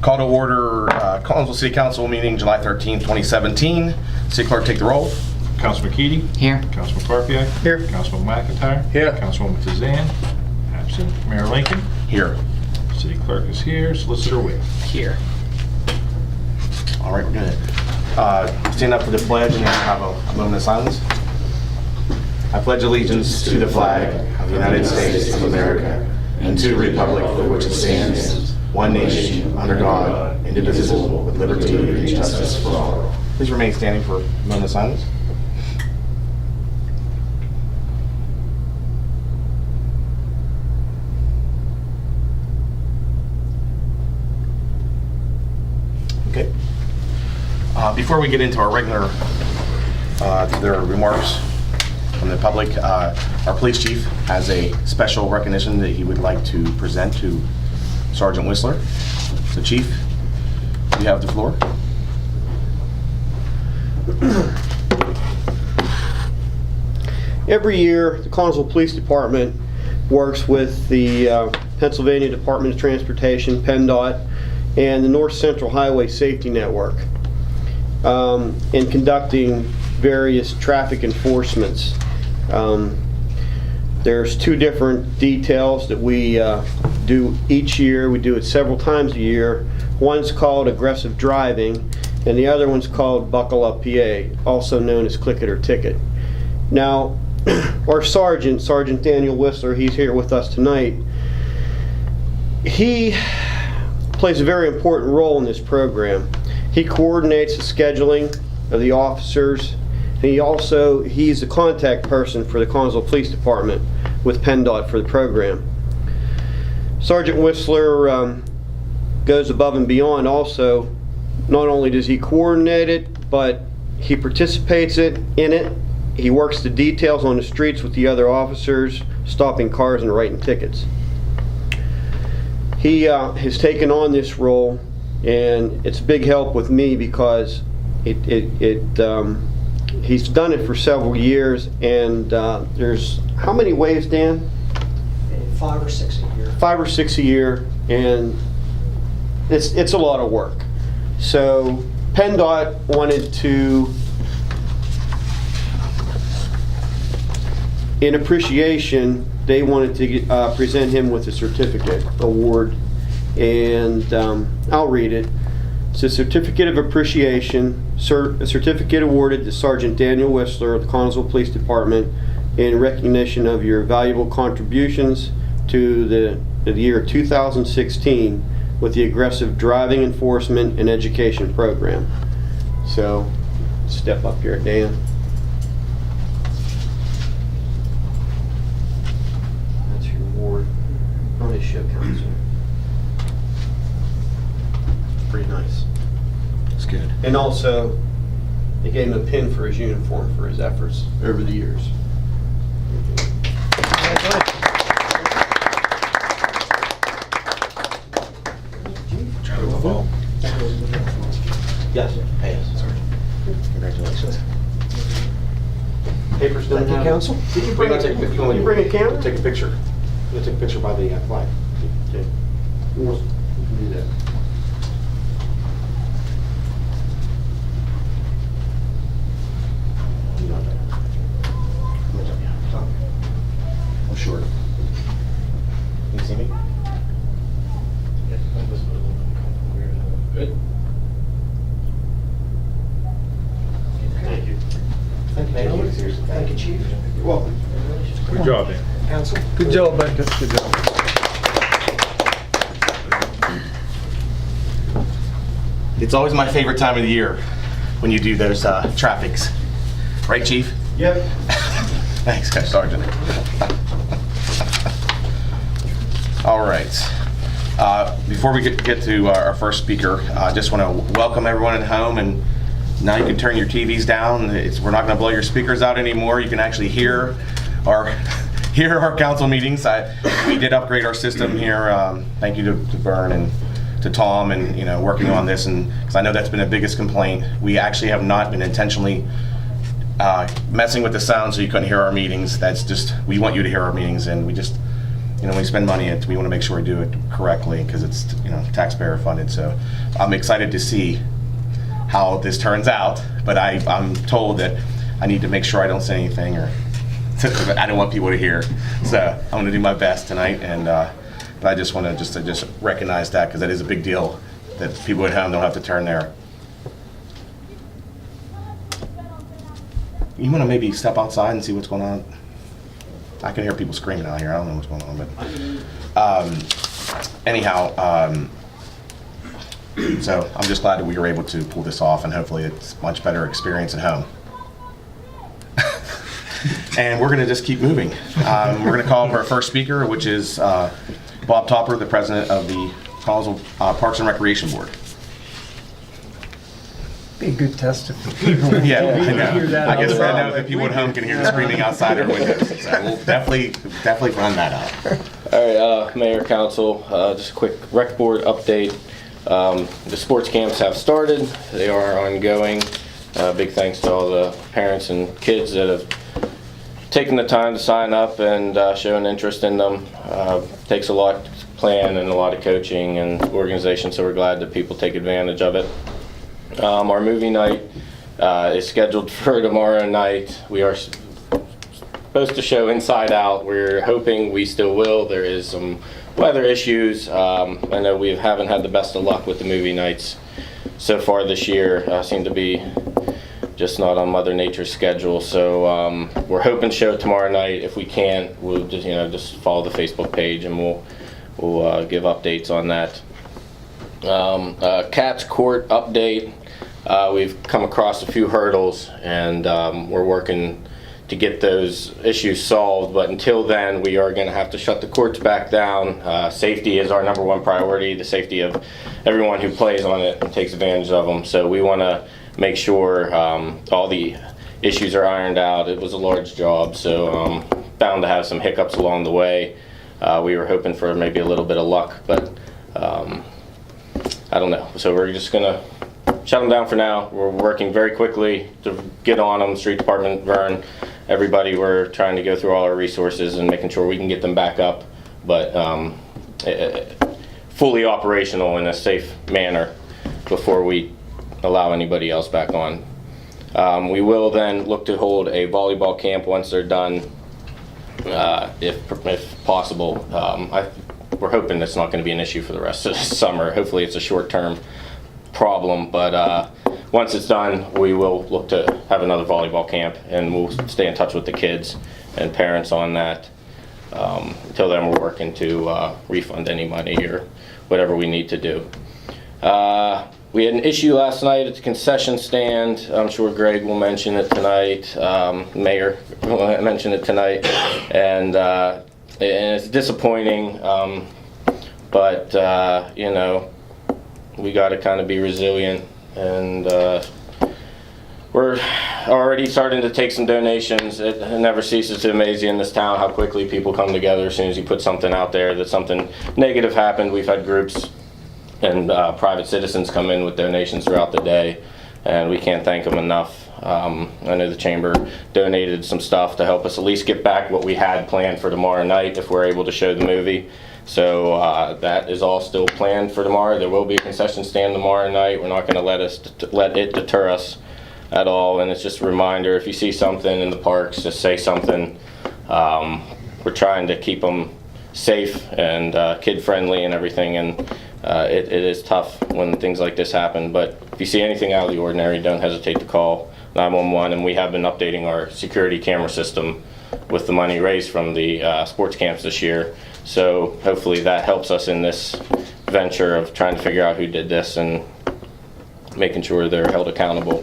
Call to order Collinsville City Council meeting July 13th, 2017. City Clerk, take the roll. Councilman Keating? Here. Councilman Parpiak? Here. Councilman McIntyre? Here. Councilwoman Tizan? Absent. Mayor Lincoln? Here. City Clerk is here. Solicitor Witt? Here. All right, we're going to stand up for the pledge and then have a moment of silence. I pledge allegiance to the flag of the United States of America and to the republic for which it stands, one nation, under God, indivisible, with liberty and justice for all. Please remain standing for a moment of silence. Okay. Before we get into our regular, their remarks from the public, our police chief has a special recognition that he would like to present to Sergeant Whistler. So, Chief, you have the floor. Every year, the Collinsville Police Department works with the Pennsylvania Department of Transportation, PennDOT, and the North Central Highway Safety Network in conducting various traffic enforcements. There's two different details that we do each year. We do it several times a year. One's called aggressive driving, and the other one's called Buckle Up PA, also known as Click It or Ticket. Now, our Sergeant Daniel Whistler, he's here with us tonight. He plays a very important role in this program. He coordinates the scheduling of the officers, and he's the contact person for the Collinsville Police Department with PennDOT for the program. Sergeant Whistler goes above and beyond also. Not only does he coordinate it, but he participates in it. He works the details on the streets with the other officers, stopping cars and writing tickets. He has taken on this role, and it's a big help with me because he's done it for several years, and there's how many waves, Dan? 5 or 6 a year. 5 or 6 a year, and it's a lot of work. So PennDOT wanted to, in appreciation, they wanted to present him with a certificate award, and I'll read it. It's a certificate of appreciation, a certificate awarded to Sergeant Daniel Whistler of the Collinsville Police Department in recognition of your valuable contributions to the year 2016 with the aggressive driving enforcement and education program. So, step up here, Dan. That's your award. Probably show council. Pretty nice. That's good. And also, they gave him a pin for his uniform for his efforts over the years. Yes. Hey, sorry. Congratulations. Papers done. Thank you, Council. Did you bring a camera? Take a picture. I'm going to take a picture by the flag. Okay. You can do that. I'm short. Can you see me? Good. Thank you. Thank you, Chief. Thank you, Chief. You're welcome. Good job, Dan. Council. Good job, Becca. Good job. It's always my favorite time of the year when you do those traffics. Right, Chief? Yep. Thanks, Sergeant. All right. Before we get to our first speaker, I just want to welcome everyone at home, and now you can turn your TVs down. We're not going to blow your speakers out anymore. You can actually hear our council meetings. We did upgrade our system here. Thank you to Bern and to Tom, and working on this, and because I know that's been the biggest complaint. We actually have not been intentionally messing with the sound so you couldn't hear our meetings. That's just, we want you to hear our meetings, and we just, when we spend money, we want to make sure we do it correctly because it's, taxpayer funded. So I'm excited to see how this turns out, but I'm told that I need to make sure I don't say anything or I don't want people to hear. So I'm going to do my best tonight, and but I just want to just recognize that because that is a big deal that people at home don't have to turn there. You want to maybe step outside and see what's going on? I can hear people screaming out here. I don't know what's going on, but anyhow, so I'm just glad that we were able to pull this off, and hopefully it's a much better experience at home. And we're going to just keep moving. We're going to call for our first speaker, which is Bob Topper, the president of the Collinsville Parks and Recreation Board. Be a good test if the people hear that. I guess on I the know that people at home can hear the screaming outside our windows. So we'll definitely run that up. All right, Mayor, Council, just a quick rec board update. The sports camps have started. They are ongoing. Big thanks to all the parents and kids that have taken the time to sign up and show an interest in them. Takes a lot to plan and a lot of coaching and organization, so we're glad that people take advantage of it. Our movie night is scheduled for tomorrow night. We are supposed to show Inside Out. We're hoping we still will. There is some weather issues. I know we haven't had the best of luck with the movie nights so far this year. Seem to be just not on Mother Nature's schedule. So we're hoping to show it tomorrow night. If we can't, we'll just follow the Facebook page and we'll give updates on that. Cats Court update. We've come across a few hurdles, and we're working to get those issues solved, but until then we are going to have to shut the courts back down. Safety is our #1 priority, the safety of everyone who plays on it and takes advantage of them. So we want to make sure all the issues are ironed out. It was a large job, so bound to have some hiccups along the way. We were hoping for maybe a little bit of luck, but I don't know. So we're just going to shut them down for now. We're working very quickly to get on them. Street Department, Vern, everybody, we're trying to go through all our resources and making sure we can get them back up, but fully operational in a safe manner before we allow anybody else back on. We will then look to hold a volleyball camp once they're done, if possible. We're hoping it's not going to be an issue for the rest of the summer. Hopefully it's a short-term problem, but once it's done, we will look to have another volleyball camp, and we'll stay in touch with the kids and parents on that. Until then, we're working to refund any money or whatever we need to do. We had an issue last night at the concession stand. I'm sure Greg will mention it tonight. Mayor will mention it tonight, and it's disappointing, but we got to kind of be resilient, and we're already starting to take some donations. It never ceases to amaze you in this town how quickly people come together as soon as you put something out there that something negative happened. We've had groups and private citizens come in with donations throughout the day, and we can't thank them enough. I know the chamber donated some stuff to help us at least get back what we had planned for tomorrow night if we're able to show the movie. So that is all still planned for tomorrow. There will be a concession stand tomorrow night. We're not going to let it deter us at all. And it's just a reminder, if you see something in the parks, just say something. We're trying to keep them safe and kid-friendly and everything. And it is tough when things like this happen. But if you see anything out of the ordinary, don't hesitate to call 911. And we have been updating our security camera system with the money raised from the sports camps this year. So hopefully that helps us in this venture of trying to figure out who did this and making sure they're held accountable.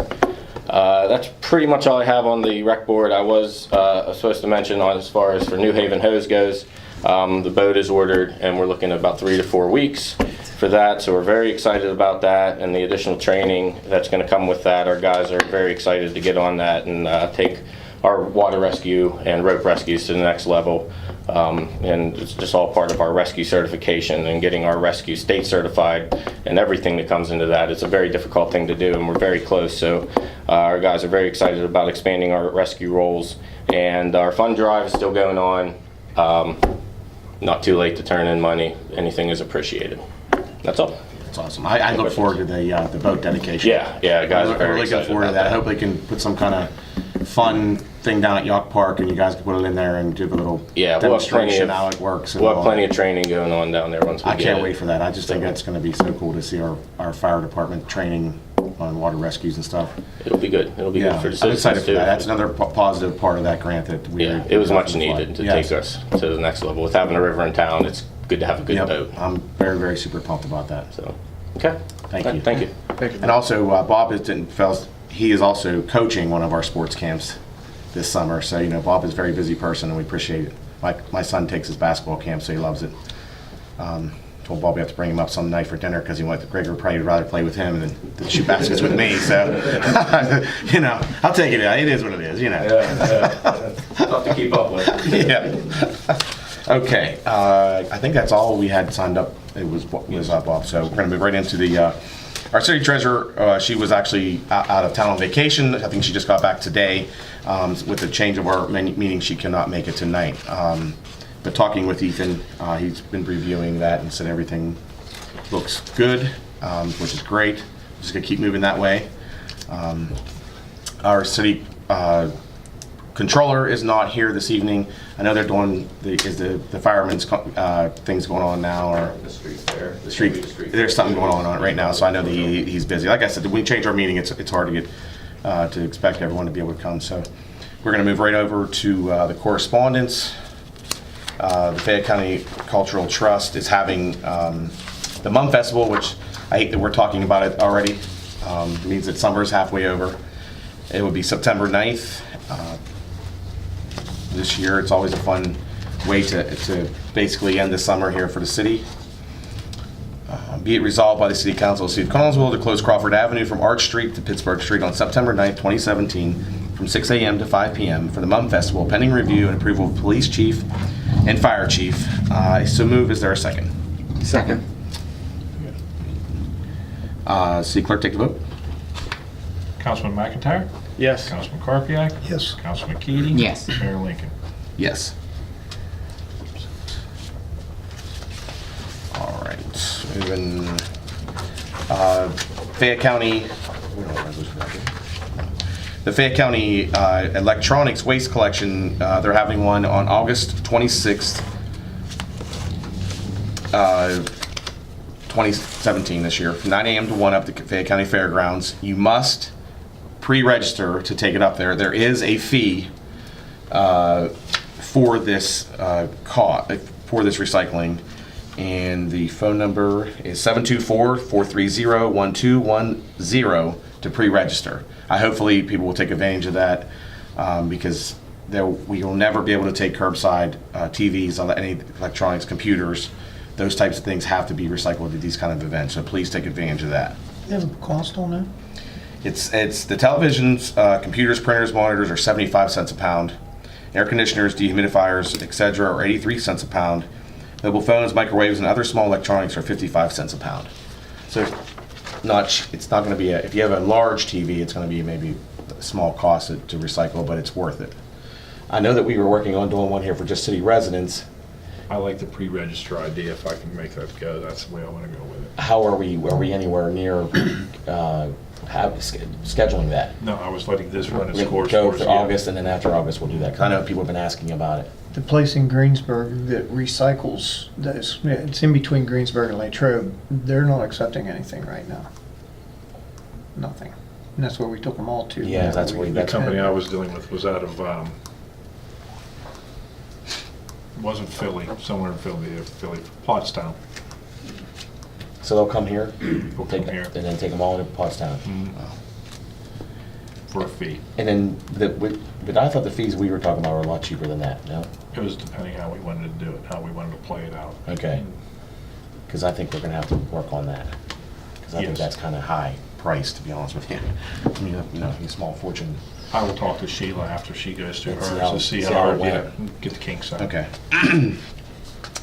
That's pretty much all I have on the rec board. I was supposed to mention on as far as for New Haven Hose goes, the boat is ordered and we're looking at about 3 to 4 weeks for that. So we're very excited about that and the additional training that's going to come with that. Our guys are very excited to get on that and take our water rescue and rope rescues to the next level. And it's just all part of our rescue certification and getting our rescue state certified and everything that comes into that. It's a very difficult thing to do and we're very close. So our guys are very excited about expanding our rescue roles, and our fund drive is still going on. not too late to turn in money. Anything is appreciated. That's all. That's awesome. I look forward to the boat dedication. Yeah, guys are I'm very really looking excited forward to about that. I that. hope they can put some kind of fun thing down at Yacht Park, and you guys can put it in there and do a little Yeah, we'll have plenty demonstration of, how it works. And we'll have all plenty that. of training going on down there once we I get can't it. wait for that. I just think that's going to be so cool to see our fire department training on water rescues and stuff. It'll be good. It'll be Yeah, good for the I'm excited citizens for too. that. That's another positive part of that grant that we. Yeah, it was much definitely needed to Yes. take us to the next level. With having a river in town, it's good to have a good Yep. boat. I'm very, very super pumped about that. So, okay. Thank you. Thank you. And also, Bob he is also coaching one of our sports camps this summer. So, Bob is a very busy person, and we appreciate it. My son takes his basketball camp, so he loves it. Told Bob we have to bring him up some night for dinner because Greg would probably rather play with him than shoot baskets with me. So, I'll take it. It is what it is, Tough to keep up with. Yeah. Okay. I think that's all we had signed up. It was Bob. So we're going to move right into our city treasurer. She was actually out of town on vacation. I think she just got back today. With the change of our meeting, she cannot make it tonight. But talking with Ethan, he's been reviewing that and said everything looks good, which is great. Just going to keep moving that way. Our city controller is not here this evening. I know they're doing the firemen's things going on now, or The street there. the street. There's something going on right now, so I know that he's busy. Like I said, when we change our meeting, it's hard to get to expect everyone to be able to come. So we're going to move right over to the correspondence. The Fayette County Cultural Trust is having the Mum Festival, which I hate that we're talking about it already. It means that summer is halfway over. It would be September 9th. This year, it's always a fun way to basically end the summer here for the city. Be it resolved by the City Council of the City of Collinsville to close Crawford Avenue from Arch Street to Pittsburgh Street on September 9th, 2017, from 6 a.m. to 5 p.m. for the Mum Festival, pending review and approval of Police Chief and Fire Chief. So move. Is there a second? Second. City Clerk, take the vote. Councilman McIntyre? Yes. Councilman Karpiak? Yes. Councilman Keating? Yes. Mayor Lincoln? Yes. All right. Moving. Fayette County. The Fayette County Electronics Waste Collection, they're having one on August 26th, 2017 this year, from 9 a.m. to 1 up at the Fayette County Fairgrounds. You must pre-register to take it up there. There is a fee for this for this recycling, and the phone number is 724-430-1210 to pre-register. Hopefully people will take advantage of that because we will never be able to take curbside TVs, any electronics, computers. Those types of things have to be recycled at these kind of events, so please take advantage of that. You have a cost on that? It's the televisions, computers, printers, monitors are 75 cents a pound. Air conditioners, dehumidifiers, etc. are 83 cents a pound. Mobile phones, microwaves, and other small electronics are 55 cents a pound. So it's not going to be if you have a large TV, it's going to be maybe a small cost to recycle, but it's worth it. I know that we were working on doing one here for just city residents. I like the pre-register idea. If I can make that go, that's the way I want to go with it. How are we anywhere near scheduling that? No, I was letting this run its We'll course. go for for us, yeah. August, and then after August we'll do that. 'Cause I know people have been asking about it. The place in Greensburg that recycles, it's in between Greensburg and Latrobe, they're not accepting anything right now. Nothing. And that's where we took them all to. Yeah, that's where The company I was dealing with was out of, wasn't Philly, somewhere in Philly, Pottstown. So they'll come here, People come here and then take them all to Pottstown. for a fee. And then, but I thought the fees we were talking about were a lot cheaper than that, no? It was depending how we wanted to do it, how we wanted to play it out. Okay. Because I think we're going to have to work on that. Because I think Yes. that's kind of high price, to be honest with you. I mean, a small fortune. I will talk to Sheila after she goes to Let's hers see to see how how it to went. get the kinks out. Okay.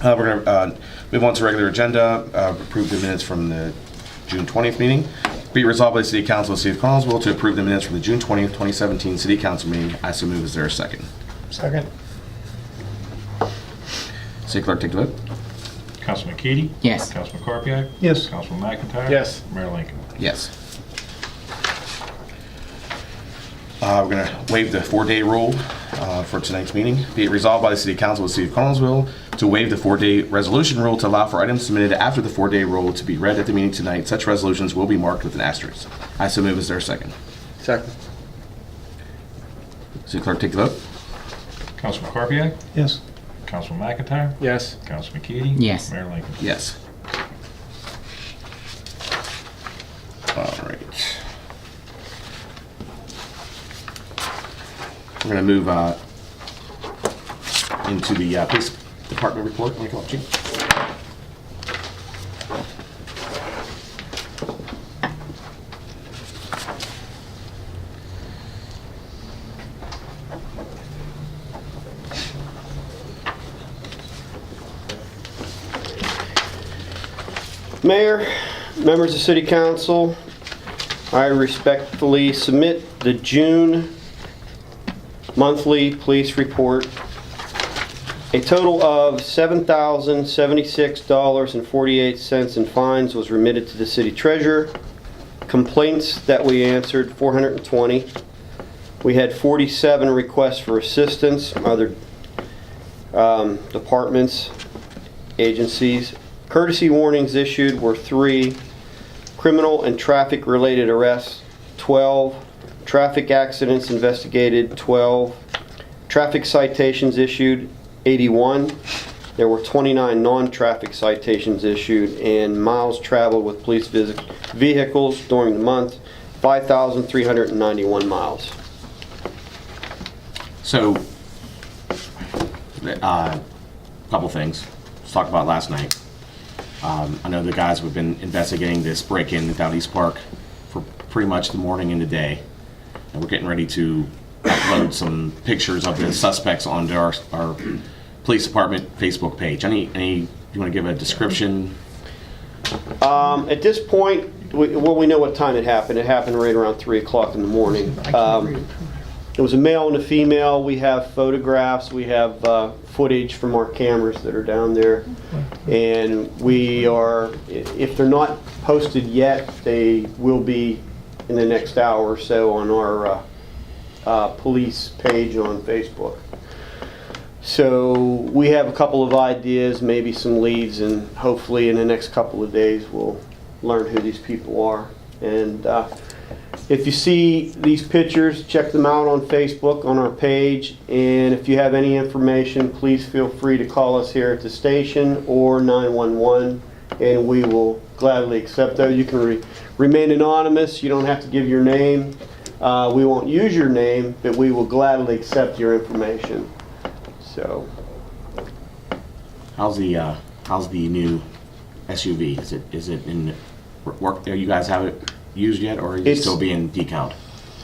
We're going to move on to regular agenda, approve the minutes from the June 20th meeting. Be resolved by the City Council of the City of Collinsville to approve the minutes from the June 20th, 2017 City Council meeting. I so move. Is there a second? Second. City Clerk, take the vote. Councilman Keady? Yes. Councilman Carpio? Yes. Councilman McIntyre? Yes. Mayor Lincoln? Yes. We're going to waive the 4-day rule for tonight's meeting. Be it resolved by the City Council of the City of Collinsville to waive the 4-day resolution rule to allow for items submitted after the 4-day rule to be read at the meeting tonight. Such resolutions will be marked with an asterisk. I so move. Is there a second? Second. City Clerk, take the vote. Councilman Carpio? Yes. Councilman McIntyre? Yes. Councilman Keady? Yes. Mayor Lincoln? Yes. All right. We're going to move into the police department report. Let me come up, Chief. Mayor, members of City Council, I respectfully submit the June monthly police report. A total of $7,076.48 in fines was remitted to the city treasurer. Complaints that we answered, 420. We had 47 requests for assistance from other departments, agencies. Courtesy warnings issued were 3. Criminal and traffic related arrests, 12. Traffic accidents investigated, 12. Traffic citations issued, 81. There were 29 non-traffic citations issued, and miles traveled with police vehicles during the month, 5,391 miles. So, a couple things. Let's talk about last night. I know the guys have been investigating this break-in down East Park for pretty much the morning and the day. And we're getting ready to upload some pictures of the suspects onto our police department Facebook page. You want to give a description? At this point, we know what time it happened. It happened right around 3 o'clock in the morning. It was a male and a female. We have photographs. We have footage from our cameras that are down there. And we are, if they're not posted yet, they will be in the next hour or so on our police page on Facebook. So we have a couple of ideas, maybe some leads, and hopefully in the next couple of days we'll learn who these people are. And if you see these pictures, check them out on Facebook on our page. And if you have any information, please feel free to call us here at the station or 911, and we will gladly accept those. You can remain anonymous. You don't have to give your name. We won't use your name, but we will gladly accept your information. So, How's the new SUV? Is it in work? Do you guys have it used yet, or is it still being decaled?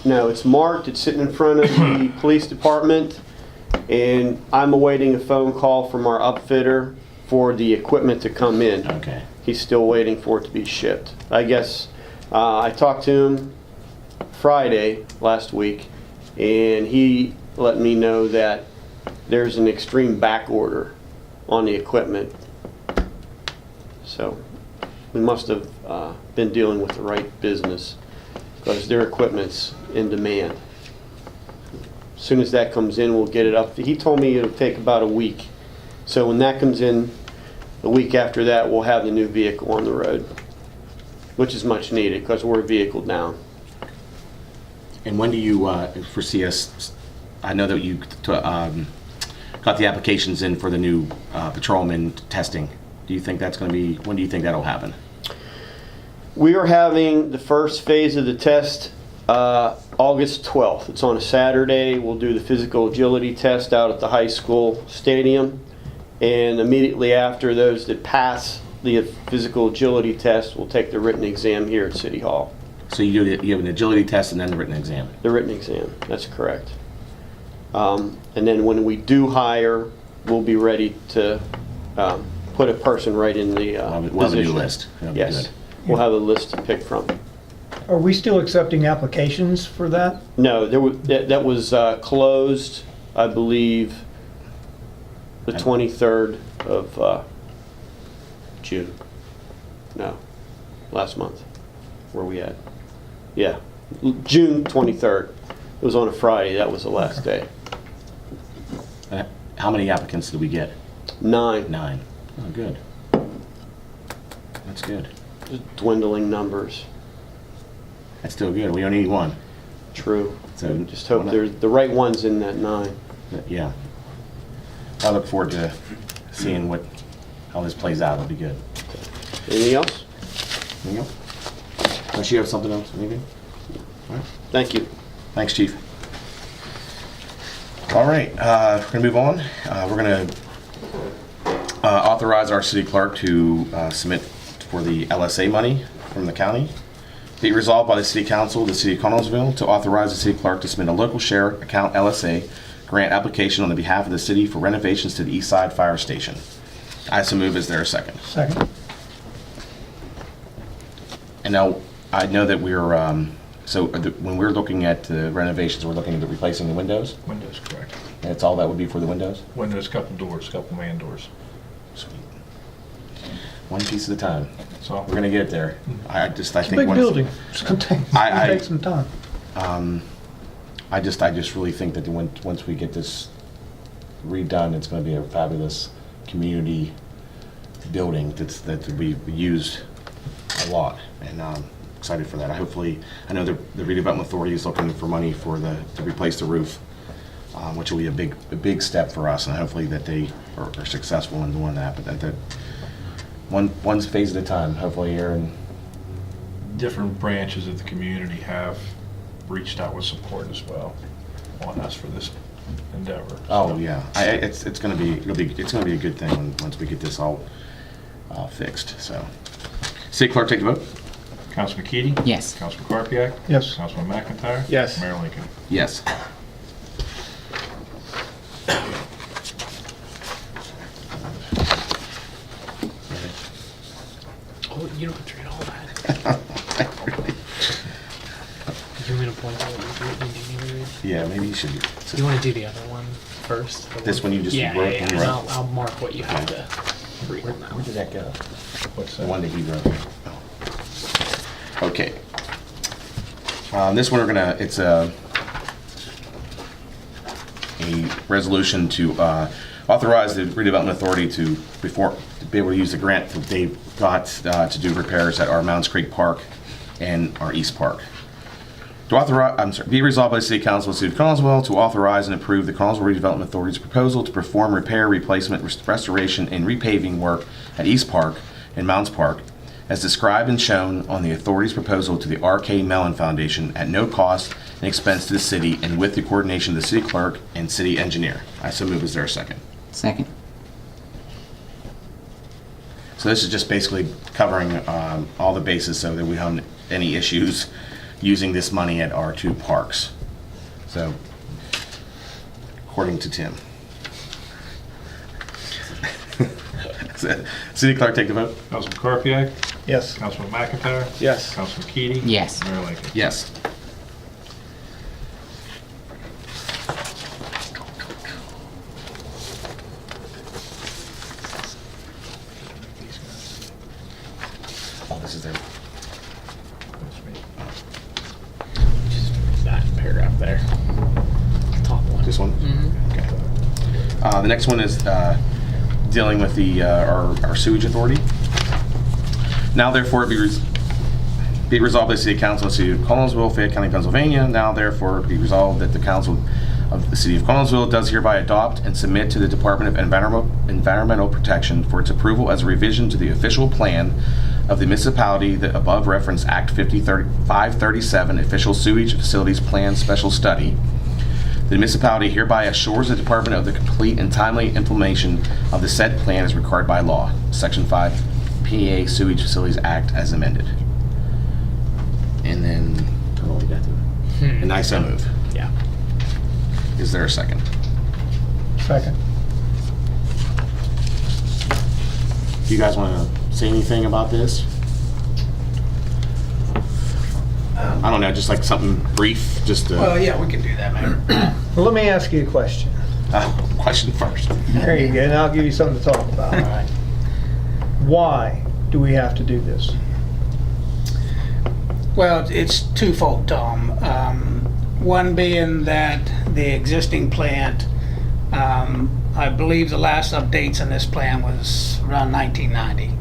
no, it's marked. It's sitting in front of the police department, and I'm awaiting a phone call from our upfitter for the equipment to come in. Okay. He's still waiting for it to be shipped. I guess I talked to him Friday last week, and he let me know that there's an extreme back order on the equipment. So we must have been dealing with the right business, because their equipment's in demand. As soon as that comes in, we'll get it up. He told me it'll take about a week. So when that comes in, the week after that, we'll have the new vehicle on the road, which is much needed because we're a vehicle down. And when do you foresee us? I know that you got the applications in for the new patrolman testing. Do you think that's going to be? When do you think that'll happen? We are having the first phase of the test August 12th. It's on a Saturday. We'll do the physical agility test out at the high school stadium. And immediately after, those that pass the physical agility test will take the written exam here at City Hall. So you have an agility test and then the written exam. The written exam, that's correct. And then when we do hire, we'll be ready to put a person right in the We'll have a position. new list. That'll be Yes, good. we'll have a list to pick from. Are we still accepting applications for that? No, that was closed, I believe, The 23rd of June. No, last month. Where we at? Yeah, June 23rd. It was on a Friday. That was the last day. How many applicants did we get? 9. 9. Oh, good. That's good. Just dwindling numbers. That's still good. We only need 1. True. So Just hope there's the right ones in that 9. Yeah. I look forward to seeing how this plays out. It'll be good. Anything else? Anything else? Unless you have something else, anything? All right. Thank you. Thanks, Chief. All right, we're gonna move on. We're gonna authorize our city clerk to submit for the LSA money from the county. Be resolved by the City Council of the City of Connellsville to authorize the city clerk to submit a local share account LSA grant application on the behalf of the city for renovations to the East Side Fire Station. I so move. Is there a second? Second. And now, I know that we're, when we're looking at the renovations, we're looking at replacing the windows? Windows, correct. That's all that would be for the windows? Windows, couple doors, couple man doors. Sweet. One piece at a time. So We're gonna get there. I It's think. a big once- building. It's gonna take some time. I just really think that once we get this redone, it's gonna be a fabulous community building that will be used a lot, and I'm excited for that. I know the redevelopment authority is looking for money to replace the roof, which will be a big step for us, and hopefully that they are successful in doing that. But that one phase at a time. Hopefully, Aaron. different branches of the community have reached out with support as well on us for this endeavor. Oh yeah, it's gonna be a good thing once we get this all fixed. So, City Clerk, take the vote. Councilman Keating? Yes. Councilman Karpiak? Yes. Councilman McIntyre? Yes. Mayor Lincoln? Yes. Oh, you don't have to read all that. You want me to point out what you need me to read? Yeah, maybe you should. Do you want to do the other one first? The This one you just yeah, wrote yeah, and yeah. wrote? I'll mark what you have to read on that Where one. did that go? What's The that? one that he wrote. Oh. Okay. This one it's a resolution to authorize the redevelopment authority to be able to use the grant that they've got to do repairs at our Mounds Creek Park and our East Park. Be resolved by the City Council of the City of Connellsville to authorize and approve the Connellsville Redevelopment Authority's proposal to perform repair, replacement, restoration, and repaving work at East Park and Mounds Park, as described and shown on the authority's proposal to the R.K. Mellon Foundation at no cost and expense to the city and with the coordination of the city clerk and city engineer. I so move. Is there a second? Second. So this is just basically covering all the bases so that we don't have any issues using this money at our 2 parks. So, according to Tim. City Clerk, take the vote. Councilman Karpiak? Yes. Councilman McIntyre? Yes. Councilman Keating? Yes. Mayor Lincoln? Yes. Oh, this is their. That's me. Just that paragraph there. Top one. This one? Okay. The next one is dealing with our sewage authority. Now therefore be resolved by the City Council of the City of Connellsville, Fayette County, Pennsylvania. Now therefore be resolved that the Council of the City of Connellsville does hereby adopt and submit to the Department of Environmental Protection for its approval as a revision to the official plan of the municipality the above referenced Act 537 Official Sewage Facilities Plan Special Study. The municipality hereby assures the department of the complete and timely implementation of the said plan as required by law. Section 5 PA Sewage Facilities Act as amended. And then, oh, we got to. And I so move. Yeah. Is there a second? Second. Do you guys want to say anything about this? I don't know, just like something brief, just to. Well, yeah, we can do that, man. Well, let me ask you a question. question first. There you go, and I'll give you something to talk about. All right. Why do we have to do this? Well, it's twofold, Tom. One being that the existing plant, I believe the last updates on this plan was around 1990.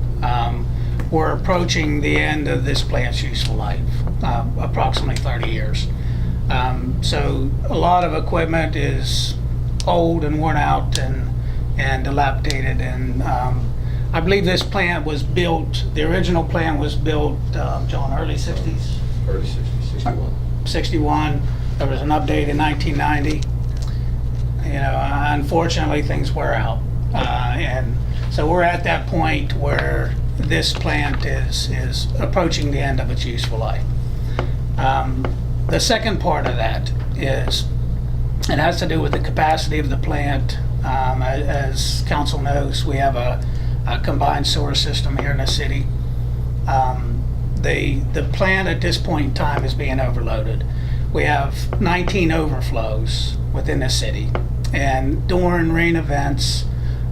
We're approaching the end of this plant's useful life, approximately 30 years. So a lot of equipment is old and worn out and dilapidated, and I believe this plant was built, the original plant was built, John, early 60s? Early 60s, 61. 61. There was an update in 1990. You know, unfortunately, things wear out. And so we're at that point where this plant is approaching the end of its useful life. The second part of that is, it has to do with the capacity of the plant. As council knows, we have a combined sewer system here in the city. The plant at this point in time is being overloaded. We have 19 overflows within the city, and during rain events,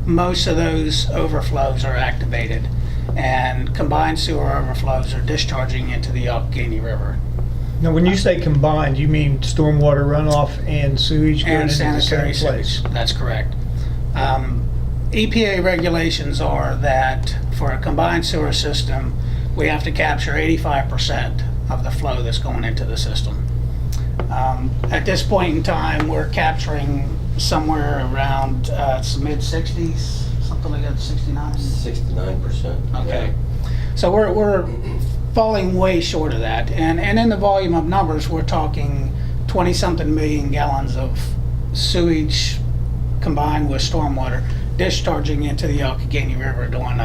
most of those overflows are activated, and combined sewer overflows are discharging into the Allegheny River. Now, when you say combined, you mean stormwater runoff and sewage going And into the sanitary same place? sewage, that's correct. EPA regulations are that for a combined sewer system, we have to capture 85% of the flow that's going into the system. At this point in time, we're capturing somewhere around mid-60s, something like that, 69? 69%. Okay. So we're falling way short of that. And in the volume of numbers, we're talking 20-something million gallons of sewage combined with stormwater discharging into the Allegheny River during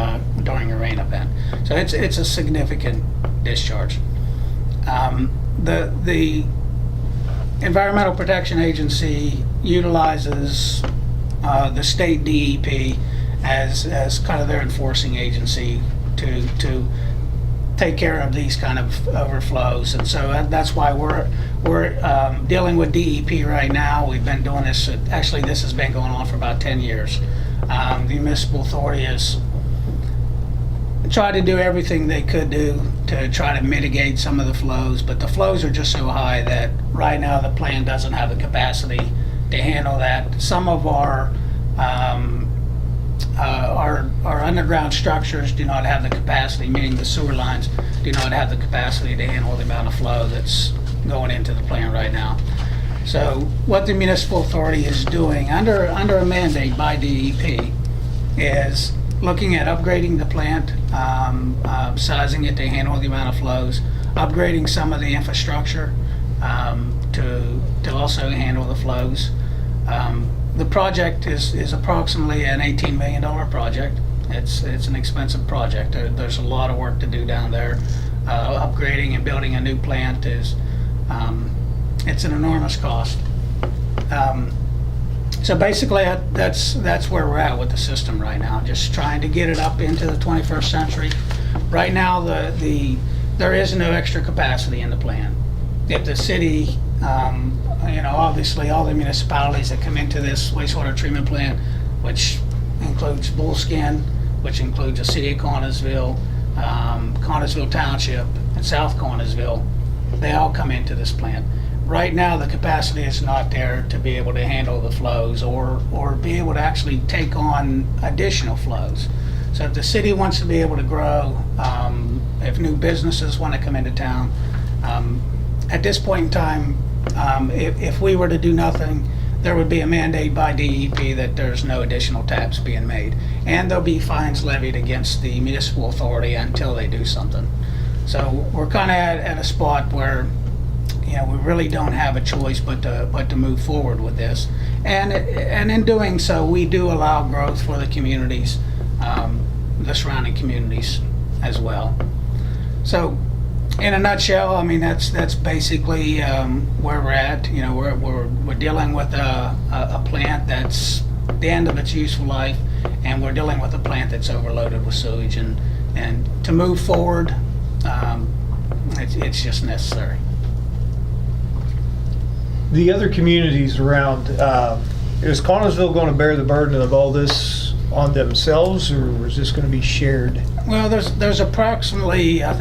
a rain event. So it's a significant discharge. The Environmental Protection Agency utilizes the state DEP as kind of their enforcing agency to take care of these kind of overflows, and so that's why we're dealing with DEP right now. We've been doing this. Actually, this has been going on for about 10 years. The municipal authority has tried to do everything they could do to try to mitigate some of the flows, but the flows are just so high that right now the plant doesn't have the capacity to handle that. Some of our underground structures do not have the capacity, meaning the sewer lines do not have the capacity to handle the amount of flow that's going into the plant right now. So what the municipal authority is doing under a mandate by DEP is looking at upgrading the plant, sizing it to handle the amount of flows, upgrading some of the infrastructure to also handle the flows. The project is approximately an $18 million project. It's an expensive project. There's a lot of work to do down there. Upgrading and building a new plant is it's an enormous cost. So basically, that's where we're at with the system right now. Just trying to get it up into the 21st century. Right now, there is no extra capacity in the plant. If the city, obviously all the municipalities that come into this wastewater treatment plant, which includes Bullskin, which includes the city of Connersville, Connersville Township, and South Connersville, they all come into this plant. Right now, the capacity is not there to be able to handle the flows or be able to actually take on additional flows. So if the city wants to be able to grow, if new businesses want to come into town, at this point in time, if we were to do nothing, there would be a mandate by DEP that there's no additional taps being made. And there'll be fines levied against the municipal authority until they do something. So we're kind of at a spot where we really don't have a choice but to move forward with this. And in doing so, we do allow growth for the communities, the surrounding communities as well. So in a nutshell, I mean, that's basically where we're at. We're dealing with a plant that's the end of its useful life, and we're dealing with a plant that's overloaded with sewage. And to move forward, it's just necessary. The other communities around Is Connellsville gonna bear the burden of all this on themselves, or is this gonna be shared? Well, there's approximately, I think